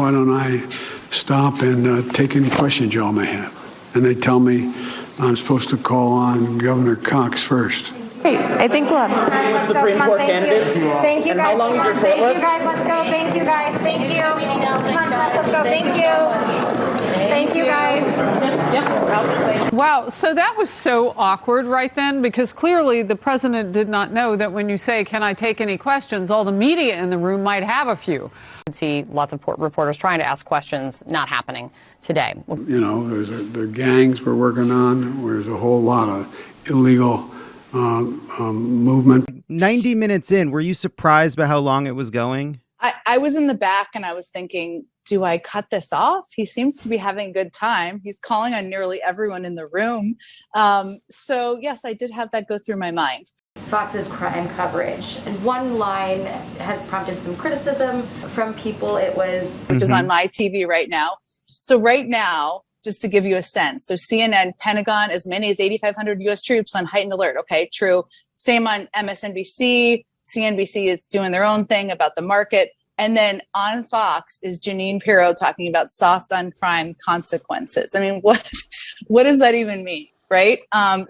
why don't I stop and take any questions y'all may have? And they tell me I'm supposed to call on Governor Cox first. Great. I think we'll have Supreme Court candidates. Thank you, guys. And how long is your Thank short you, guys. Let's go. Thank you, guys. Thank you. Come on, let's go. Thank you. Thank you, guys. Wow. So that was so awkward right then, because clearly the president did not know that when you say, can I take any questions, all the media in the room might have a few. See lots of reporters trying to ask questions, not happening today. You know, the gangs we're working on. There's a whole lot of illegal movement. 90 minutes in, were you surprised by how long it was going? I was in the back and I was thinking, do I cut this off? He seems to be having a good time. He's calling on nearly everyone in the room. So yes, I did have that go through my mind. Fox's crime coverage. And one line has prompted some criticism from people. It was... Which is on my TV right now. So right now, just to give you a sense. So CNN, Pentagon, as many as 8,500 U.S. troops on heightened alert. Okay, true. Same on MSNBC. CNBC is doing their own thing about the market. And then on Fox is Jeanine Pirro talking about soft on crime consequences. I mean, what does that even mean, right?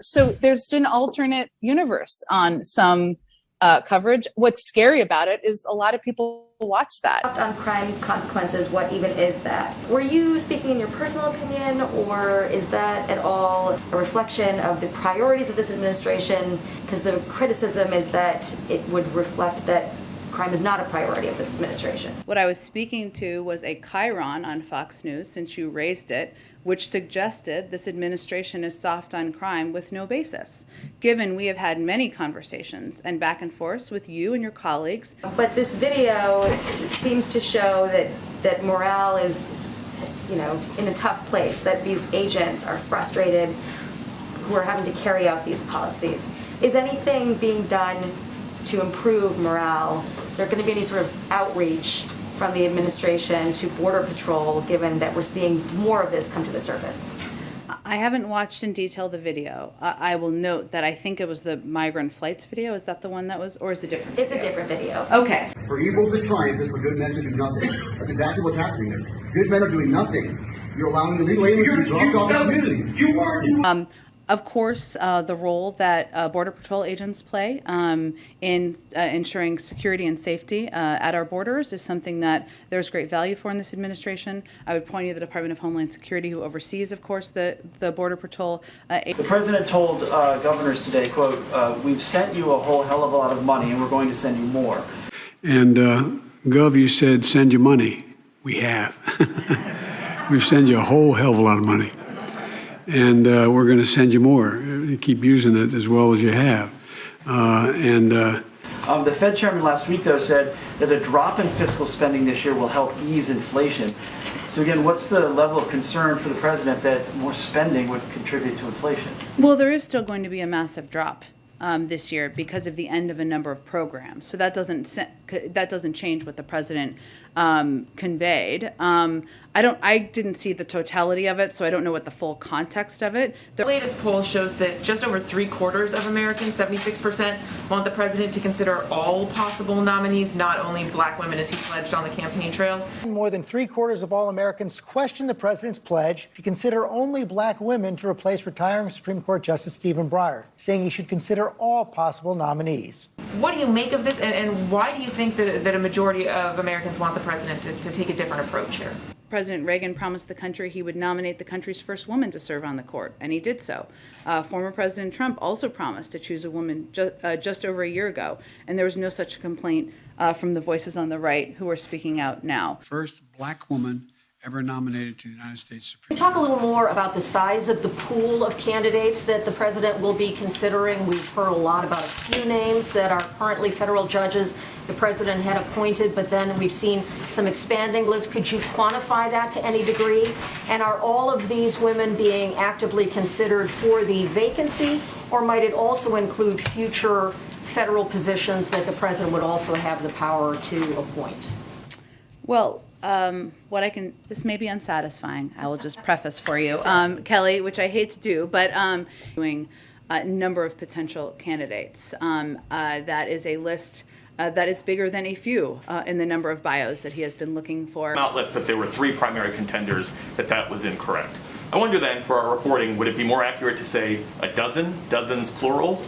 So there's an alternate universe on some coverage. What's scary about it is a lot of people watch that. Soft on crime consequences, what even is that? Were you speaking in your personal opinion, or is that at all a reflection of the priorities of this administration? Because the criticism is that it would reflect that crime is not a priority of this administration. What I was speaking to was a chyron on Fox News, since you raised it, which suggested this administration is soft on crime with no basis, given we have had many conversations and back and forth with you and your colleagues. But this video seems to show that morale is, you know, in a tough place, that these agents are frustrated who are having to carry out these policies. Is anything being done to improve morale? Is there going to be any sort of outreach from the administration to Border Patrol, given that we're seeing more of this come to the surface? I haven't watched in detail the video. I will note that I think it was the migrant flights video. Is that the one that was, or is it different? It's a different video. Okay. For evil to triumph is for good men to do nothing. That's exactly what's happening here. Good men are doing nothing. You're allowing illegal aliens to be dropped off in communities. Of course, the role that Border Patrol agents play in ensuring security and safety at our borders is something that there's great value for in this administration. I would point you to the Department of Homeland Security, who oversees, of course, the Border Patrol. The president told governors today, quote, we've sent you a whole hell of a lot of money and we're going to send you more. And Gov, you said send you money. We have. We've sent you a whole hell of a lot of money. And we're going to send you more. You keep using it as well as you have. The Fed chairman last week, though, said that a drop in fiscal spending this year will help ease inflation. So again, what's the level of concern for the president that more spending would contribute to inflation? Well, there is still going to be a massive drop this year because of the end of a number of programs. So that doesn't change what the president conveyed. I didn't see the totality of it, so I don't know what the full context of it. The latest poll shows that just over 3/4 of Americans, 76%, want the president to consider all possible nominees, not only black women as he pledged on the campaign trail. More than 3/4 of all Americans question the president's pledge to consider only black women to replace retiring Supreme Court Justice Stephen Breyer, saying he should consider all possible nominees. What do you make of this, and why do you think that a majority of Americans want the president to take a different approach here? President Reagan promised the country he would nominate the country's first woman to serve on the court, and he did so. Former President Trump also promised to choose a woman just over a year ago, and there was no such complaint from the voices on the right who are speaking out now. First black woman ever nominated to the United States Supreme Court. Can you talk a little more about the size of the pool of candidates that the president will be considering? We've heard a lot about a few names that are currently federal judges the president had appointed, but then we've seen some expanding lists. Could you quantify that to any degree? And are all of these women being actively considered for the vacancy, or might it also include future federal positions that the president would also have the power to appoint? Well, this may be unsatisfying. I will just preface for you, Kelly, which I hate to do, but doing a number of potential candidates. That is a list that is bigger than a few in the number of bios that he has been looking for. Outlets that there were 3 primary contenders, that was incorrect. I wonder then, for our reporting, would it be more accurate to say a dozen, dozens plural,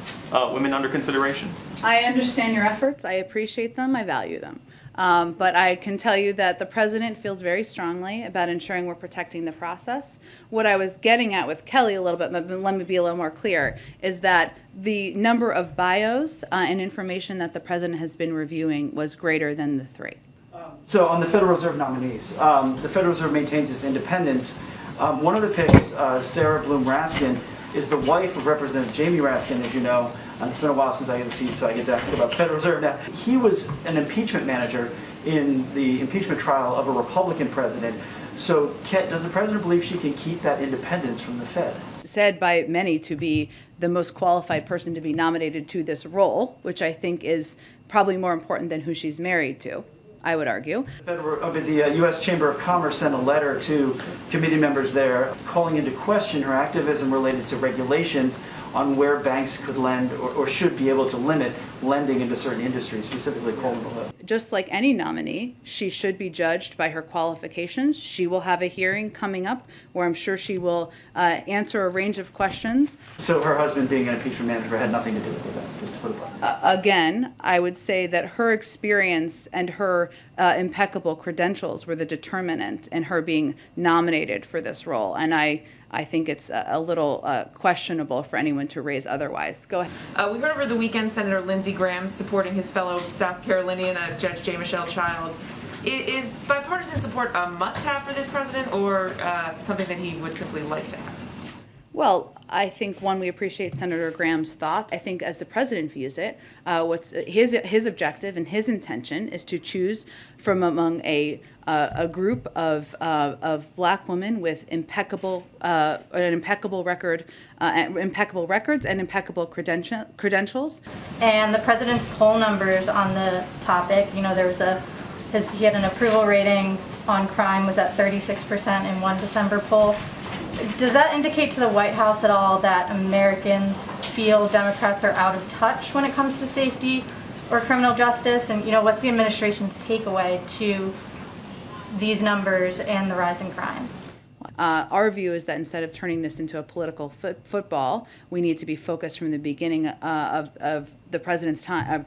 women under consideration? I understand your efforts. I appreciate them. I value them. But I can tell you that the president feels very strongly about ensuring we're protecting the process. What I was getting at with Kelly a little bit, but let me be a little more clear, is that the number of bios and information that the president has been reviewing was greater than the 3. So on the Federal Reserve nominees, the Federal Reserve maintains its independence. One of the picks, Sarah Bloom Raskin, is the wife of Representative Jamie Raskin, as you know. It's been a while since I had the seat, so I get to ask about the Federal Reserve now. He was an impeachment manager in the impeachment trial of a Republican president. So does the president believe she can keep that independence from the Fed? Said by many to be the most qualified person to be nominated to this role, which I think is probably more important than who she's married to, I would argue. The U.S. Chamber of Commerce sent a letter to committee members there calling into question her activism related to regulations on where banks could lend or should be able to limit lending into certain industries, specifically coal and oil. Just like any nominee, she should be judged by her qualifications. She will have a hearing coming up where I'm sure she will answer a range of questions. So her husband being an impeachment manager had nothing to do with that, just to put it bluntly. Again, I would say that her experience and her impeccable credentials were the determinant in her being nominated for this role. And I think it's a little questionable for anyone to raise otherwise. Go ahead. We heard over the weekend Senator Lindsey Graham supporting his fellow South Carolinian Judge J. Michelle Childs. Is bipartisan support a must-have for this president or something that he would simply like to have? Well, I think, one, we appreciate Senator Graham's thoughts. I think as the president views it, what's his objective and his intention is to choose from among a group of black women with an impeccable records and impeccable credentials. And the president's poll numbers on the topic, you know, he had an approval rating on crime was at 36% in one December poll. Does that indicate to the White House at all that Americans feel Democrats are out of touch when it comes to safety or criminal justice? And, you know, what's the administration's takeaway to these numbers and the rise in crime? Our view is that instead of turning this into a political football, we need to be focused from the beginning of the president's time, of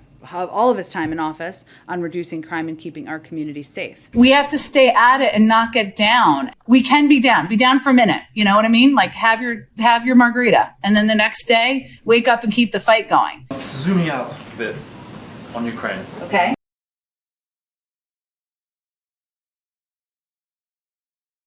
all of his time in office, on reducing crime and keeping our community safe. We have to stay at it and not get down. We can be down for a minute. You know what I mean? Like have your margarita, and then the next day wake up and keep the fight going. Zooming out a bit on Ukraine. Okay.